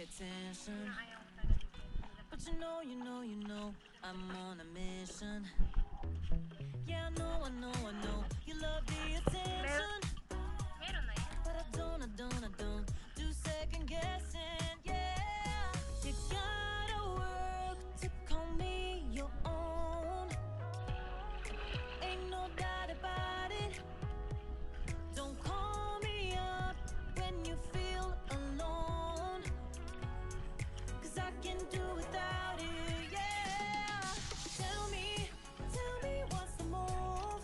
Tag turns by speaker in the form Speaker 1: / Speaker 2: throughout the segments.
Speaker 1: attention. But you know, I'm on a mission. Yeah, I know, you love the attention. But I don't do second guessing, yeah. You gotta work to call me your own. Ain't no doubt about it. Don't call me up when you feel alone. 'Cause I can do without it, yeah. Tell me what's the move.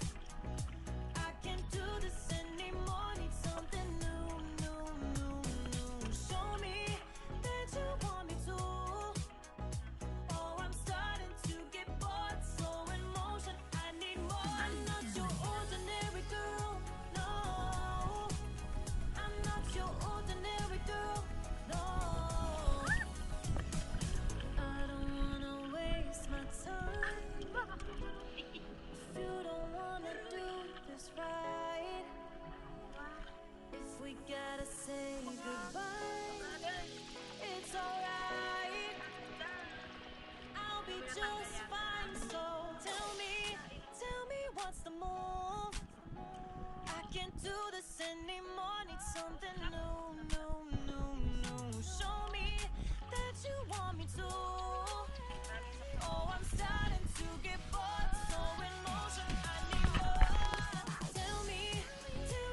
Speaker 1: I can't do this anymore. Need something new. Show me that you want me to. Oh, I'm starting to get bored, so in motion. I need more. I'm not your ordinary girl, no. I'm not your ordinary girl, no. I don't wanna waste my time. If you don't wanna do this right, if we gotta say goodbye, it's alright. I'll be just fine. So tell me what's the move? I can't do this anymore. Need something new. Show me that you want me to. Oh, I'm starting to get bored, so in motion. I need more. Tell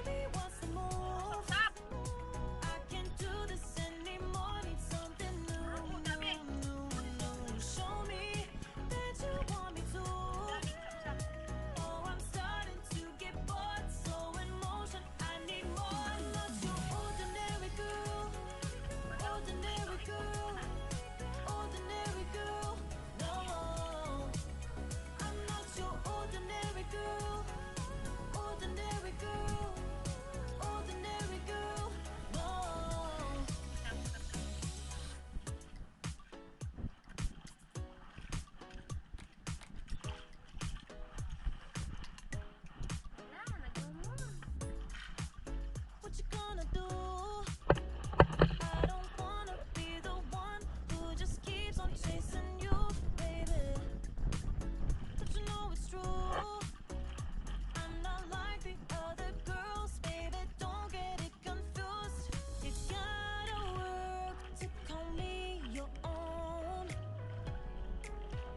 Speaker 1: me what's the move? I can't do this anymore. Need something new. Show me that you want me to. Oh, I'm starting to get bored, so in motion. I need more. I'm not your ordinary girl, ordinary girl, ordinary girl. No, I'm not your ordinary girl, ordinary girl, ordinary girl. No. What you gonna do? I don't wanna be the one who just keeps on chasing you, baby. But you know it's true. I'm not like the other girls, baby. Don't get it confused. You gotta work to call me your own.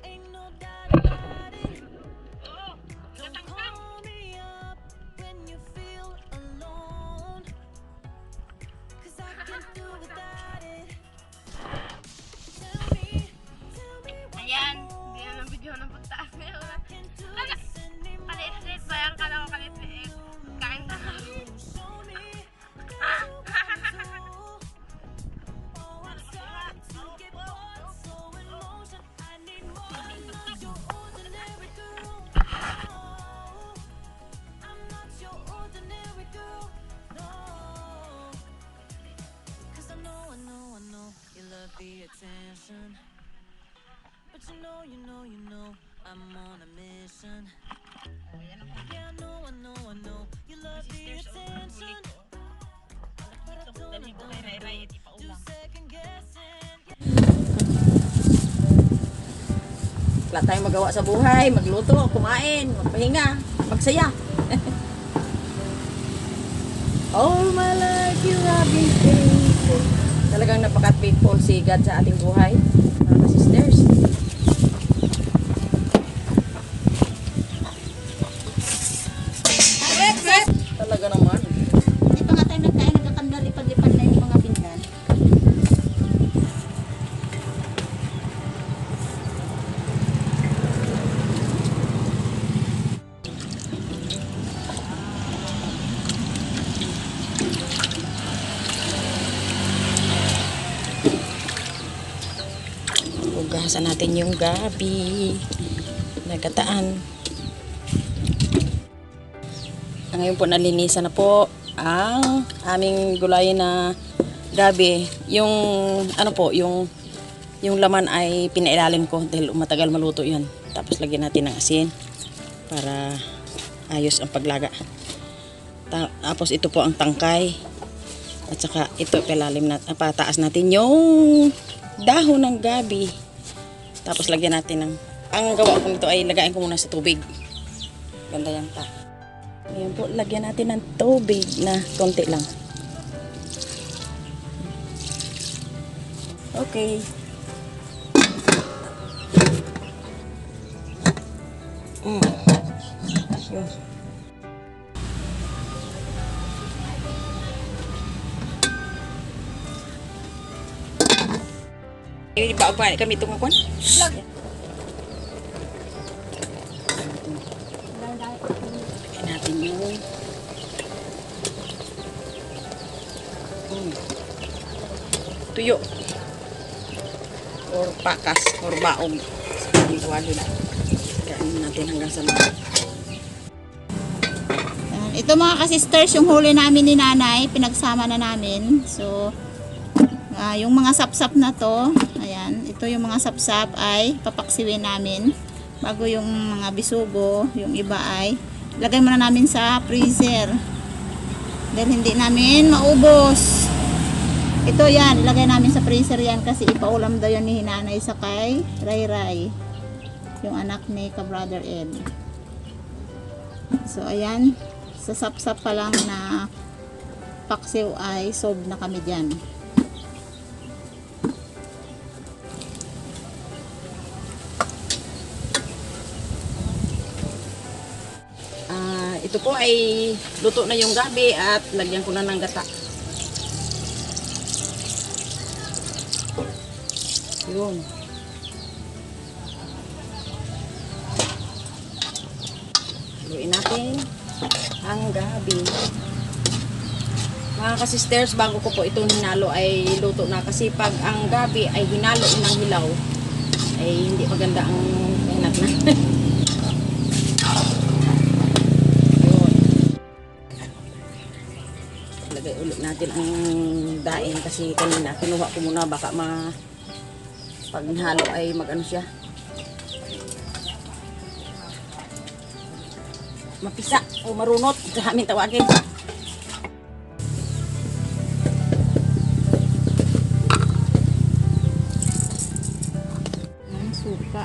Speaker 1: Ain't no doubt about it. Don't call me up when you feel alone. 'Cause I can't do without it. Tell me what's
Speaker 2: Ayan,
Speaker 1: the
Speaker 2: hindi
Speaker 1: move?
Speaker 2: na ng video ng pagtaas ngayon.
Speaker 1: I can't do this anymore.
Speaker 2: Kalit-lit ba yan? Kala ko kalit-lit. Kain sa
Speaker 1: Show me that you want me to. Oh, I'm starting to get bored, so in motion. I need more. I'm not your ordinary girl, no. I'm not your ordinary girl, no. 'Cause I know you love the attention. But you know, I'm on a mission. Yeah, I know, you love the attention. But I don't do second guessing.
Speaker 3: Wala tayong magawa sa buhay, magluto, kumain, magpahinga, magsaya. All my life you have been faithful. Talagang napaka-faithful si God sa ating buhay, mga sisters. Talaga naman.
Speaker 4: Hindi pa nga tayo nagkain, nagkakanda, lipad-lipad na yung mga pinggan.
Speaker 3: Hugasan natin yung gabi. Nagkataan. Ngayon po nalinisan na po ang aming gulayin na gabi. Yung ano po, yung laman ay pinailalim ko dahil matagal maluto 'yun. Tapos lagyan natin ng asin para ayos ang paglaga. Tapos ito po ang tangkay. At saka ito palalim natin, pataas natin yung dahon ng gabi. Tapos lagyan natin ng, ang gawa ko nito ay lagayin ko muna sa tubig. Ganda yan pa. Ngayon po, lagyan natin ng tubig na konti lang. Okay. Yun. Ini bawa pa kami itong kuan. Lagyan natin yung tuyo or pakas or baog. Walo na. Kainin natin hanggang sa mga.
Speaker 4: Ito mga ka-sisters, yung huli namin ni nanay, pinagsama na namin. So, yung mga sapsap na to, ayan, ito yung mga sapsap ay papaksiwin namin. Bago yung mga bisugo, yung iba ay lagay muna namin sa freezer. Dahil hindi namin maubos. Ito yan, lagay namin sa freezer yan kasi ipaulam daw yan ni hinanay sa kay Ray Ray. Yung anak ni ka-brother Ed. So, ayan. Sa sapsap pa lang na paksiw ay sob na kami dyan.
Speaker 3: Ito po ay luto na yung gabi at lagyan ko na ng gata. Yun. Haluin natin ang gabi. Mga ka-sisters, bago ko po itong hinalo ay luto na kasi pag ang gabi ay hinalo ng hilaw ay hindi maganda ang hinat na. Lagay ulit natin ang daing kasi kanina kinuha ko muna baka pag hinalo ay mag-ano siya, mapisa o marunot sa aming tawagin.
Speaker 4: Ang suka.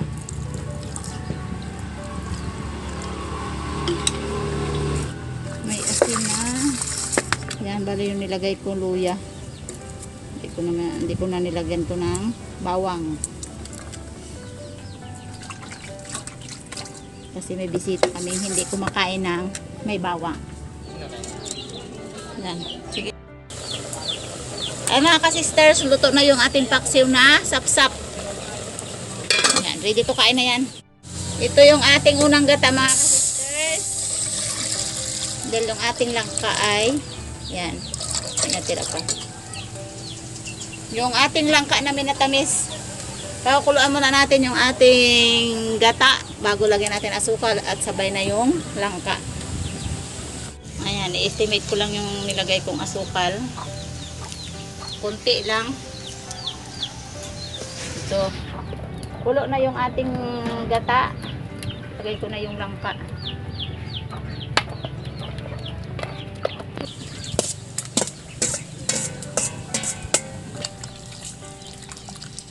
Speaker 4: May asin na. Yan, bali yung nilagay ko luya. Hindi ko na nilagyan to ng bawang. Kasi may bisita kami hindi kumakain ng may bawang. Yan. Sige. Ay mga ka-sisters, luto na yung ating paksiw na sapsap. Yan, ready to kain na yan. Ito yung ating unang gata mga ka-sisters. Dahil yung ating langka ay yan. May natira pa. Yung ating langka na minatamis. Pakukuluan muna natin yung ating gata bago lagyan natin asukal at sabay na yung langka. Ayan, i-estimate ko lang yung nilagay kong asukal. Kunti lang. Ito. Kulo na yung ating gata. Lagay ko na yung langka.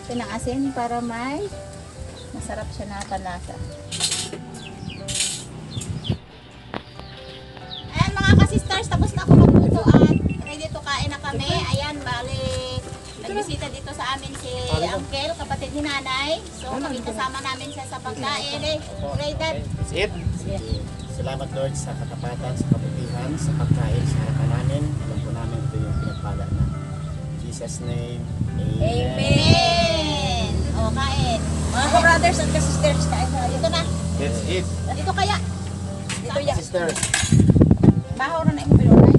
Speaker 4: Ito ng asin para may masarap siya na kalasa. Ayan mga ka-sisters, tapos na ako magluto at ready to kain na kami. Ayan, bali nagbisita dito sa amin si Uncle, kapatid ni Nanay. So kami kasama namin siya sa pagkain. Rated.
Speaker 5: That's it. Salamat Lord sa katapatan, sa kabutihan, sa pagkain sa harapan namin. Alam po namin ito yung pinagpala na. In Jesus' name, Amen.
Speaker 4: Amen. O, kain.
Speaker 3: Mga ka-brothers at ka-sisters, kain na.
Speaker 4: Dito na.
Speaker 5: That's it.
Speaker 4: Dito kaya.
Speaker 3: Dito yan.
Speaker 5: Sisters,
Speaker 4: Bahaw na yung pinunay.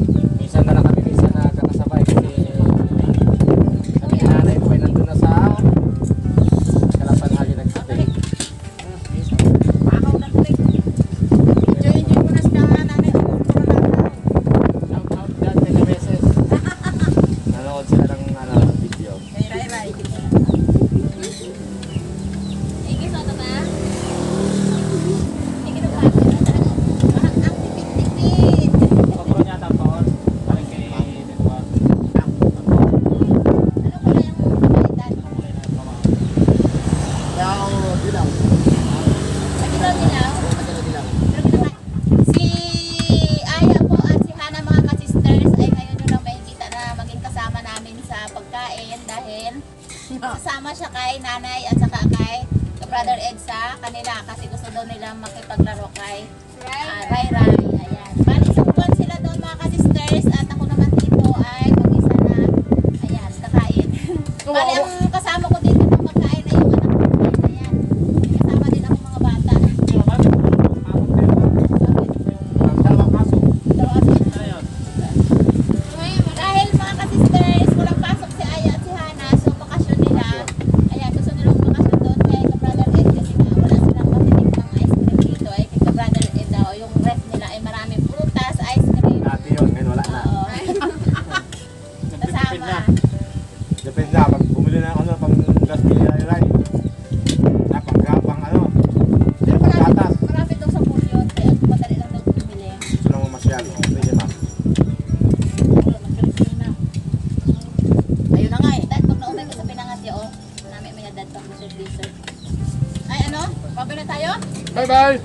Speaker 6: minsan na lang kami minsan na kakasabay kasi kami ni nanay po ay nandun na sa Kalapan Hagi nag-stay.
Speaker 3: Makaw na tuloy. Enjoy mo na sa nanay.
Speaker 6: Shout out dyan kay Beses. Nanood sila ng video.
Speaker 3: Kay Ray Ray.
Speaker 4: Igis ako ba? Igis ako ba? Ang tipid-tipid.
Speaker 6: Kapro niya
Speaker 4: Cheryl. Sasama siya kay nanay at saka kay Brother Ed sa kanila kasi gusto daw nila makipaglaro kay Ray Ray. Ayan. Bali, isang buwan sila doon mga ka-sisters at ako naman dito ay mag-isa na. Ayan, kakain. Bali, ang kasama ko dito na magkain ay yung anak ko. Ayan. Kasama din ako mga bata. Dahil mga ka-sisters, walang pasok si Aya at si Hana, so bakasyon nila. Ayan, gusto nilang bakasyon doon kay ka-brother Ed kasi nga wala silang matinig ng ice cream dito. Ay kay ka-brother Ed daw, yung ref nila ay maraming prutas, ice cream.
Speaker 6: Dati yun, ngayon wala na.
Speaker 4: Oo. Kasama.
Speaker 6: Depende na, pag bumili na ano, pang gas ni Ray. Pang ano, gatas.
Speaker 4: Marami daw sa pool yun, kaya madali lang daw bumili.
Speaker 6: Gusto lang mamasyal, pwede ma'am.
Speaker 3: Ayun na nga eh.
Speaker 4: Dahil pag naumay ka sa pinangatyo, namin may nadad pang dessert. Ay ano, pabili na tayo?
Speaker 6: Bye-bye!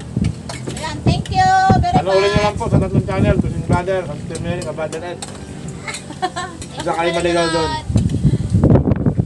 Speaker 4: Ayan, thank you very much.
Speaker 6: Panoorin nyo lang po sa tatlong channel, Tusing Brother, Sister Mary, Brother Ed. Isa kayo maligaw doon.